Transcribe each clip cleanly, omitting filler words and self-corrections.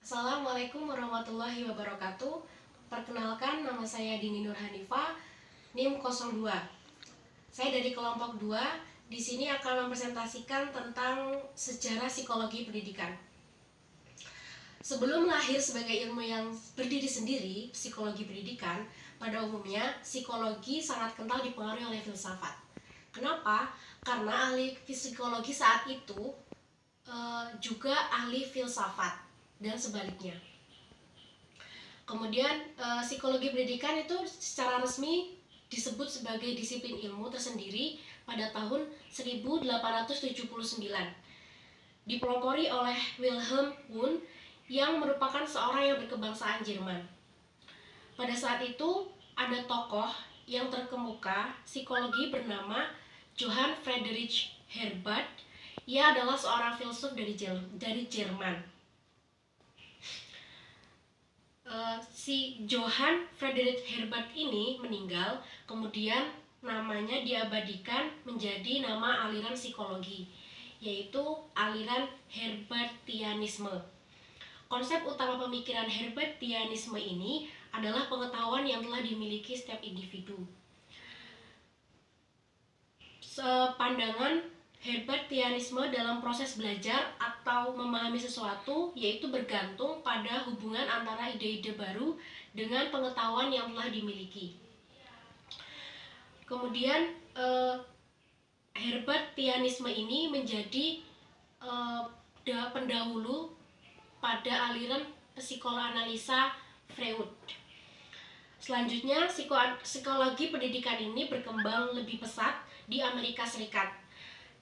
Assalamualaikum warahmatullahi wabarakatuh. Perkenalkan, nama saya Dini Nur Hanifa, NIM 02. Saya dari kelompok 2. Di sini akan mempresentasikan tentang sejarah psikologi pendidikan. Sebelum lahir sebagai ilmu yang berdiri sendiri, psikologi pendidikan, pada umumnya psikologi sangat kental dipengaruhi oleh filsafat. Kenapa? Karena ahli psikologi saat itu juga ahli filsafat dan sebaliknya. Kemudian psikologi pendidikan itu secara resmi disebut sebagai disiplin ilmu tersendiri pada tahun 1879. Dipelopori oleh Wilhelm Wundt yang merupakan seorang yang berkebangsaan Jerman. Pada saat itu ada tokoh yang terkemuka psikologi bernama Johann Friedrich Herbart. Ia adalah seorang filsuf dari Jerman. Si Johann Friedrich Herbart ini meninggal, kemudian namanya diabadikan menjadi nama aliran psikologi, yaitu aliran Herbartianisme. Konsep utama pemikiran Herbartianisme ini adalah pengetahuan yang telah dimiliki setiap individu. Pandangan Herbartianisme dalam proses belajar atau memahami sesuatu yaitu bergantung pada hubungan antara ide-ide baru dengan pengetahuan yang telah dimiliki. Kemudian Herbartianisme ini menjadi pendahulu pada aliran psikoanalisa Freud. Selanjutnya, psikologi pendidikan ini berkembang lebih pesat di Amerika Serikat.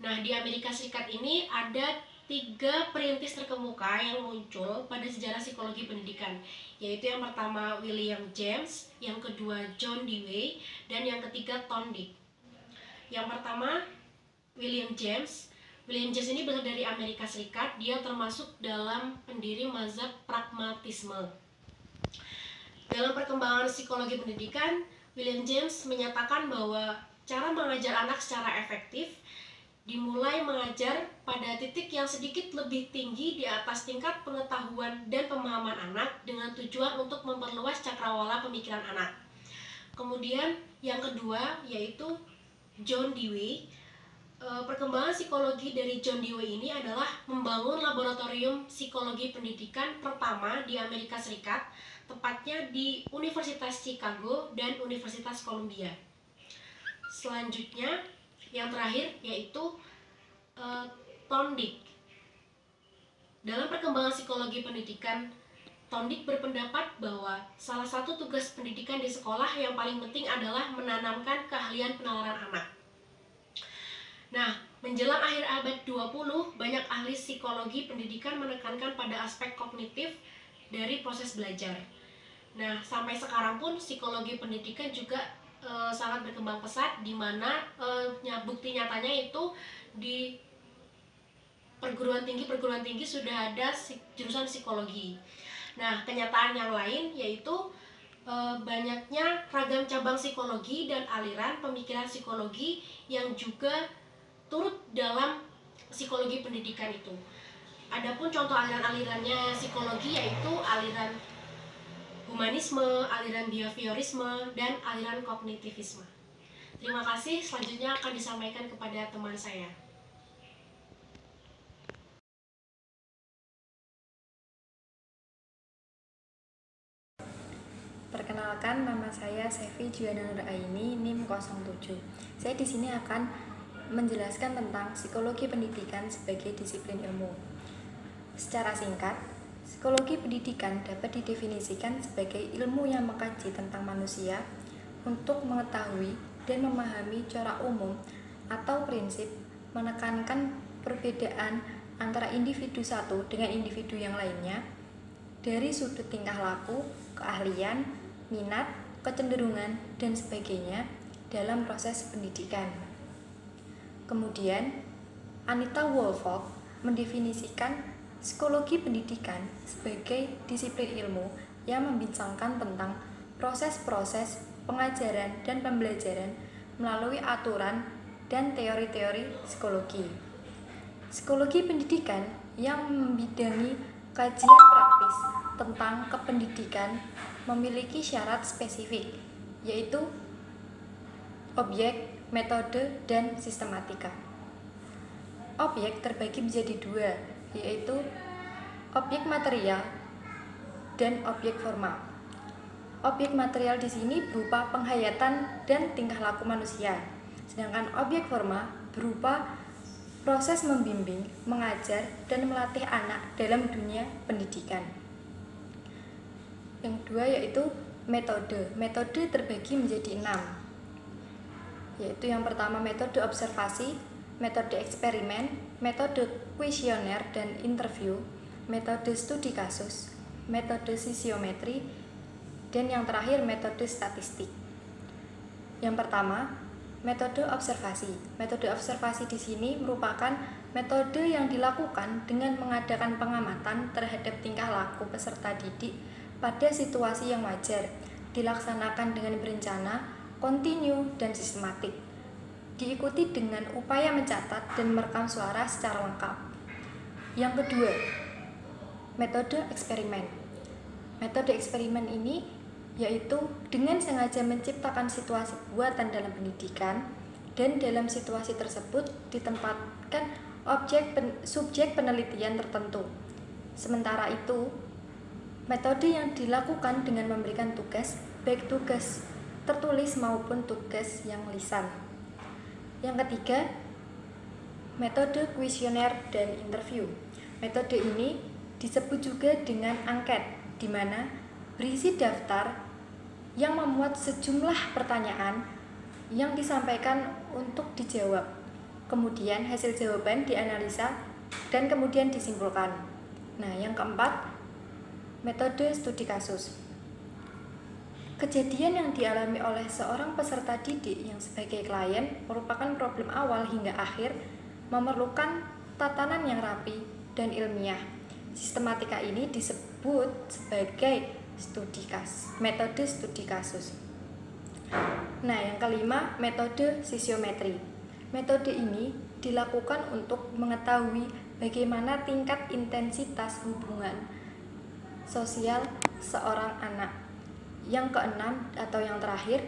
Nah, di Amerika Serikat ini ada 3 perintis terkemuka yang muncul pada sejarah psikologi pendidikan, yaitu yang pertama William James, yang kedua John Dewey, dan yang ketiga Thorndike. Yang pertama William James ini berasal dari Amerika Serikat. Dia termasuk dalam pendiri mazhab pragmatisme. Dalam perkembangan psikologi pendidikan, William James menyatakan bahwa cara mengajar anak secara efektif dimulai mengajar pada titik yang sedikit lebih tinggi di atas tingkat pengetahuan dan pemahaman anak dengan tujuan untuk memperluas cakrawala pemikiran anak. Kemudian yang kedua yaitu John Dewey. Perkembangan psikologi dari John Dewey ini adalah membangun laboratorium psikologi pendidikan pertama di Amerika Serikat, tepatnya di Universitas Chicago dan Universitas Columbia. Selanjutnya yang terakhir yaitu Thorndike. Dalam perkembangan psikologi pendidikan, Thorndike berpendapat bahwa salah satu tugas pendidikan di sekolah yang paling penting adalah menanamkan keahlian penalaran anak. Nah, menjelang akhir abad 20, banyak ahli psikologi pendidikan menekankan pada aspek kognitif dari proses belajar. Nah, sampai sekarang pun psikologi pendidikan juga sangat berkembang pesat, di mana bukti nyatanya itu di perguruan tinggi sudah ada jurusan psikologi. Nah, kenyataan yang lain yaitu banyaknya ragam cabang psikologi dan aliran pemikiran psikologi yang juga turut dalam psikologi pendidikan itu. Adapun contoh aliran-alirannya psikologi yaitu aliran humanisme, aliran behaviorisme, dan aliran kognitivisme. Terima kasih, selanjutnya akan disampaikan kepada teman saya. Perkenalkan, nama saya Sevi Juana Nur Aini, NIM 07. Saya di sini akan menjelaskan tentang psikologi pendidikan sebagai disiplin ilmu. Secara singkat, psikologi pendidikan dapat didefinisikan sebagai ilmu yang mengkaji tentang manusia untuk mengetahui dan memahami cara umum atau prinsip, menekankan perbedaan antara individu satu dengan individu yang lainnya dari sudut tingkah laku, keahlian, minat, kecenderungan, dan sebagainya dalam proses pendidikan. Kemudian, Anita Woolfolk mendefinisikan psikologi pendidikan sebagai disiplin ilmu yang membincangkan tentang proses-proses pengajaran dan pembelajaran melalui aturan dan teori-teori psikologi. Psikologi pendidikan yang membidangi kajian praktis tentang kependidikan memiliki syarat spesifik, yaitu objek, metode, dan sistematika. Objek terbagi menjadi dua, yaitu objek material dan objek formal. Objek material di sini berupa penghayatan dan tingkah laku manusia, sedangkan objek formal berupa proses membimbing, mengajar, dan melatih anak dalam dunia pendidikan. Yang kedua yaitu metode. Metode terbagi menjadi 6, yaitu yang pertama metode observasi, metode eksperimen, metode kuesioner dan interview, metode studi kasus, metode sisiometri, dan yang terakhir metode statistik. Yang pertama, metode observasi. Metode observasi di sini merupakan metode yang dilakukan dengan mengadakan pengamatan terhadap tingkah laku peserta didik pada situasi yang wajar, dilaksanakan dengan berencana, kontinu, dan sistematik. Diikuti dengan upaya mencatat dan merekam suara secara lengkap. Yang kedua, metode eksperimen. Metode eksperimen ini yaitu dengan sengaja menciptakan situasi buatan dalam pendidikan, dan dalam situasi tersebut ditempatkan subjek penelitian tertentu. Sementara itu, metode yang dilakukan dengan memberikan tugas, baik tugas tertulis maupun tugas yang lisan. Yang ketiga, metode kuesioner dan interview. Metode ini disebut juga dengan angket, di mana berisi daftar yang memuat sejumlah pertanyaan yang disampaikan untuk dijawab. Kemudian hasil jawaban dianalisa dan kemudian disimpulkan. Nah, yang keempat, metode studi kasus. Kejadian yang dialami oleh seorang peserta didik yang sebagai klien merupakan problem awal hingga akhir, memerlukan tatanan yang rapi dan ilmiah. Sistematika ini disebut sebagai metode studi kasus. Nah, yang kelima, metode sisiometri. Metode ini dilakukan untuk mengetahui bagaimana tingkat intensitas hubungan sosial seorang anak. Yang keenam atau yang terakhir,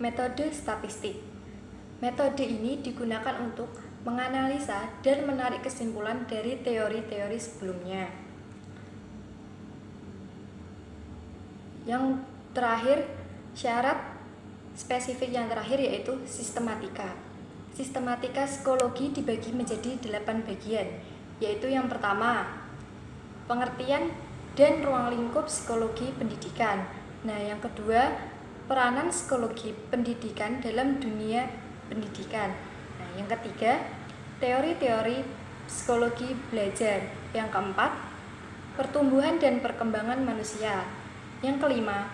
metode statistik. Metode ini digunakan untuk menganalisa dan menarik kesimpulan dari teori-teori sebelumnya. Yang terakhir, syarat spesifik yang terakhir yaitu sistematika. Sistematika psikologi dibagi menjadi 8 bagian, yaitu yang pertama, pengertian dan ruang lingkup psikologi pendidikan. Nah, yang kedua, peranan psikologi pendidikan dalam dunia pendidikan. Nah, yang ketiga, teori-teori psikologi belajar. Yang keempat, pertumbuhan dan perkembangan manusia. Yang kelima,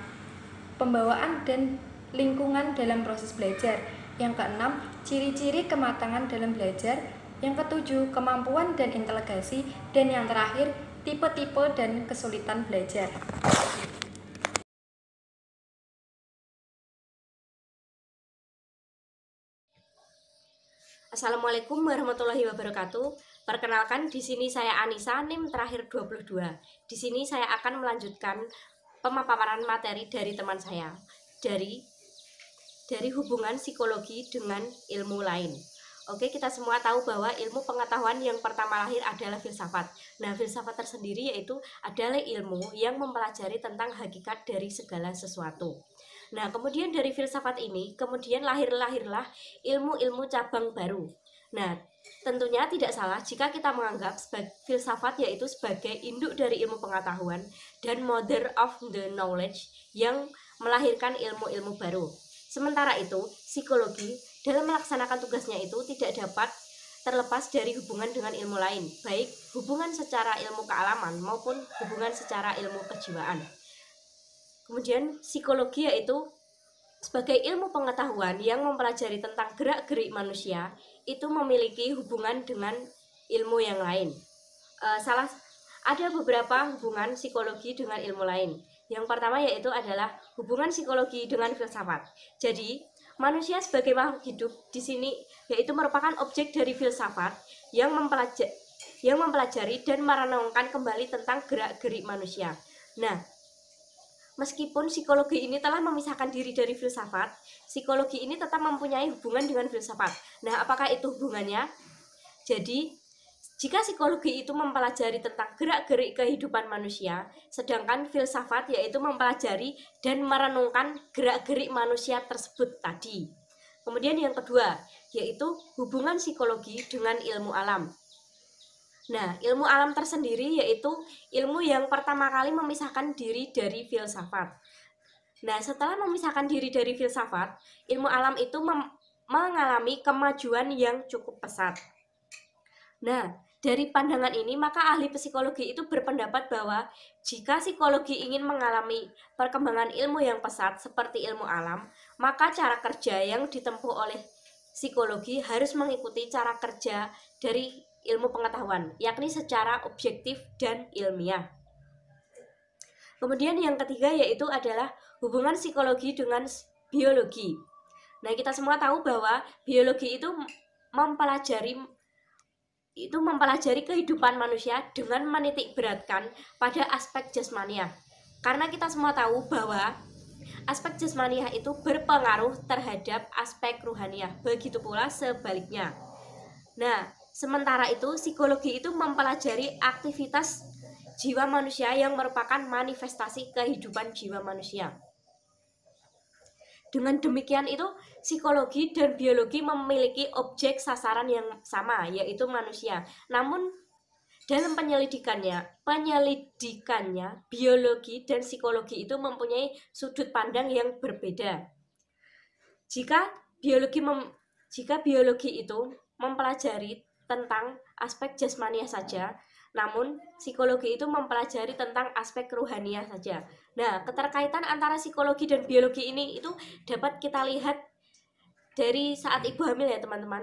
pembawaan dan lingkungan dalam proses belajar. Yang keenam, ciri-ciri kematangan dalam belajar. Yang ketujuh, kemampuan dan integrasi. Dan yang terakhir, tipe-tipe dan kesulitan belajar. Assalamualaikum warahmatullahi wabarakatuh. Perkenalkan, di sini saya Anissa, NIM terakhir 22. Di sini saya akan melanjutkan pemaparan materi dari teman saya dari hubungan psikologi dengan ilmu lain. Oke, kita semua tahu bahwa ilmu pengetahuan yang pertama lahir adalah filsafat. Nah, filsafat tersendiri yaitu adalah ilmu yang mempelajari tentang hakikat dari segala sesuatu. Nah, kemudian dari filsafat ini kemudian lahirlah ilmu-ilmu cabang baru. Nah, tentunya tidak salah jika kita menganggap filsafat yaitu sebagai induk dari ilmu pengetahuan dan mother of the knowledge yang melahirkan ilmu-ilmu baru. Sementara itu, psikologi dalam melaksanakan tugasnya itu tidak dapat terlepas dari hubungan dengan ilmu lain, baik hubungan secara ilmu kealaman maupun hubungan secara ilmu kejiwaan. Kemudian psikologi yaitu sebagai ilmu pengetahuan yang mempelajari tentang gerak-gerik manusia, itu memiliki hubungan dengan ilmu yang lain. Ada beberapa hubungan psikologi dengan ilmu lain. Yang pertama yaitu adalah hubungan psikologi dengan filsafat. Jadi, manusia sebagai makhluk hidup di sini yaitu merupakan objek dari filsafat yang mempelajari dan merenungkan kembali tentang gerak-gerik manusia. Nah, meskipun psikologi ini telah memisahkan diri dari filsafat, psikologi ini tetap mempunyai hubungan dengan filsafat. Nah, apakah itu hubungannya? Jadi, jika psikologi itu mempelajari tentang gerak-gerik kehidupan manusia, sedangkan filsafat yaitu mempelajari dan merenungkan gerak-gerik manusia tersebut tadi. Kemudian yang kedua, yaitu hubungan psikologi dengan ilmu alam. Nah, ilmu alam tersendiri yaitu ilmu yang pertama kali memisahkan diri dari filsafat. Nah, setelah memisahkan diri dari filsafat, ilmu alam itu mengalami kemajuan yang cukup pesat. Nah, dari pandangan ini, maka ahli psikologi itu berpendapat bahwa jika psikologi ingin mengalami perkembangan ilmu yang pesat seperti ilmu alam, maka cara kerja yang ditempuh oleh psikologi harus mengikuti cara kerja dari ilmu pengetahuan, yakni secara objektif dan ilmiah. Kemudian yang ketiga yaitu adalah hubungan psikologi dengan biologi. Nah, kita semua tahu bahwa biologi itu mempelajari kehidupan manusia dengan menitik beratkan pada aspek jasmaniah. Karena kita semua tahu bahwa aspek jasmaniah itu berpengaruh terhadap aspek ruhaniah, begitu pula sebaliknya. Nah, sementara itu psikologi itu mempelajari aktivitas jiwa manusia yang merupakan manifestasi kehidupan jiwa manusia. Dengan demikian itu psikologi dan biologi memiliki objek sasaran yang sama, yaitu manusia. Namun dalam penyelidikannya, biologi dan psikologi itu mempunyai sudut pandang yang berbeda. Jika biologi itu mempelajari tentang aspek jasmaniah saja, namun psikologi itu mempelajari tentang aspek ruhaniah saja. Nah, keterkaitan antara psikologi dan biologi ini itu dapat kita lihat dari saat ibu hamil ya teman-teman.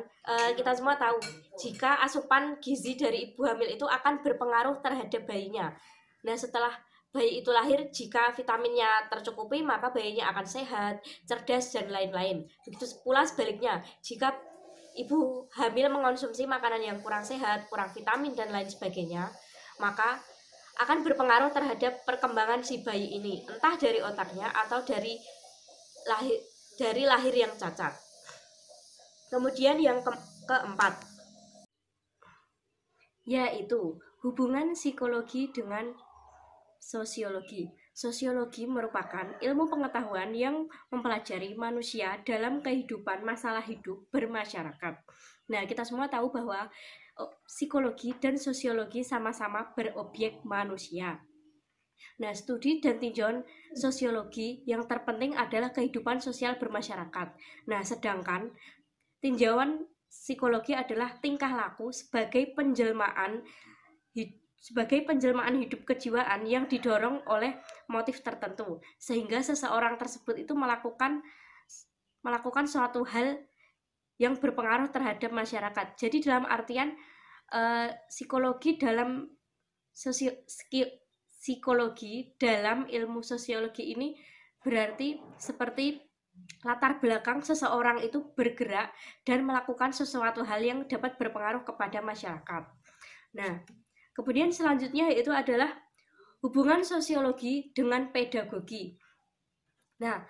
Kita semua tahu jika asupan gizi dari ibu hamil itu akan berpengaruh terhadap bayinya. Nah, setelah bayi itu lahir, jika vitaminnya tercukupi maka bayinya akan sehat, cerdas, dan lain-lain. Begitu pula sebaliknya, jika ibu hamil mengonsumsi makanan yang kurang sehat, kurang vitamin, dan lain sebagainya, maka akan berpengaruh terhadap perkembangan si bayi ini, entah dari otaknya atau dari lahir yang cacat. Kemudian yang keempat, yaitu hubungan psikologi dengan sosiologi. Sosiologi merupakan ilmu pengetahuan yang mempelajari manusia dalam kehidupan masalah hidup bermasyarakat. Nah, kita semua tahu bahwa psikologi dan sosiologi sama-sama berobjek manusia. Nah, studi dan tinjauan sosiologi yang terpenting adalah kehidupan sosial bermasyarakat. Nah, sedangkan tinjauan psikologi adalah tingkah laku sebagai penjelmaan hidup kejiwaan yang didorong oleh motif tertentu, sehingga seseorang tersebut itu melakukan suatu hal yang berpengaruh terhadap masyarakat. Jadi dalam artian psikologi dalam ilmu sosiologi ini berarti seperti latar belakang seseorang itu bergerak dan melakukan sesuatu hal yang dapat berpengaruh kepada masyarakat. Nah, kemudian selanjutnya yaitu adalah hubungan sosiologi dengan pedagogi. Nah,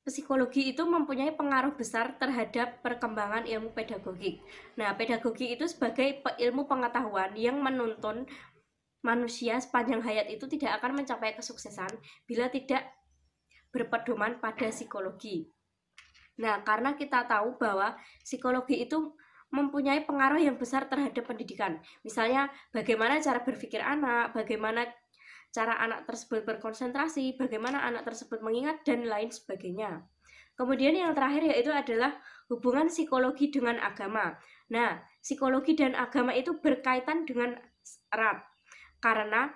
psikologi itu mempunyai pengaruh besar terhadap perkembangan ilmu pedagogik. Nah, pedagogi itu sebagai ilmu pengetahuan yang menuntun manusia sepanjang hayat itu tidak akan mencapai kesuksesan bila tidak berpedoman pada psikologi. Nah, karena kita tahu bahwa psikologi itu mempunyai pengaruh yang besar terhadap pendidikan. Misalnya, bagaimana cara berpikir anak, bagaimana cara anak tersebut berkonsentrasi, bagaimana anak tersebut mengingat, dan lain sebagainya. Kemudian yang terakhir yaitu adalah hubungan psikologi dengan agama. Nah, psikologi dan agama itu berkaitan dengan erat. Karena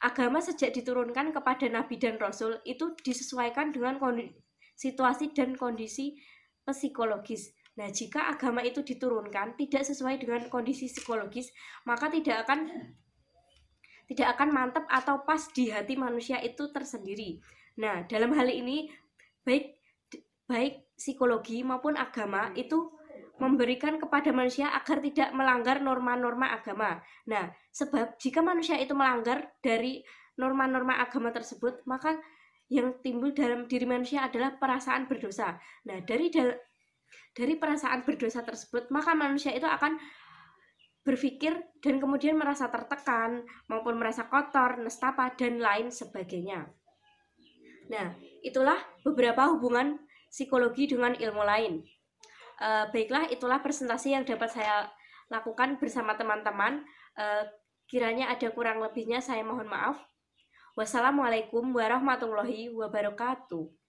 agama sejak diturunkan kepada Nabi dan Rasul itu disesuaikan dengan situasi dan kondisi psikologis. Nah, jika agama itu diturunkan tidak sesuai dengan kondisi psikologis, maka tidak akan mantap atau pas di hati manusia itu tersendiri. Nah, dalam hal ini baik psikologi maupun agama itu memberikan kepada manusia agar tidak melanggar norma-norma agama. Nah, sebab jika manusia itu melanggar dari norma-norma agama tersebut, maka yang timbul dalam diri manusia adalah perasaan berdosa. Nah, dari perasaan berdosa tersebut, maka manusia itu akan berpikir dan kemudian merasa tertekan maupun merasa kotor, nestapa, dan lain sebagainya. Nah, itulah beberapa hubungan psikologi dengan ilmu lain. Baiklah, itulah presentasi yang dapat saya lakukan bersama teman-teman. Kiranya ada kurang lebihnya saya mohon maaf. Wassalamualaikum warahmatullahi wabarakatuh.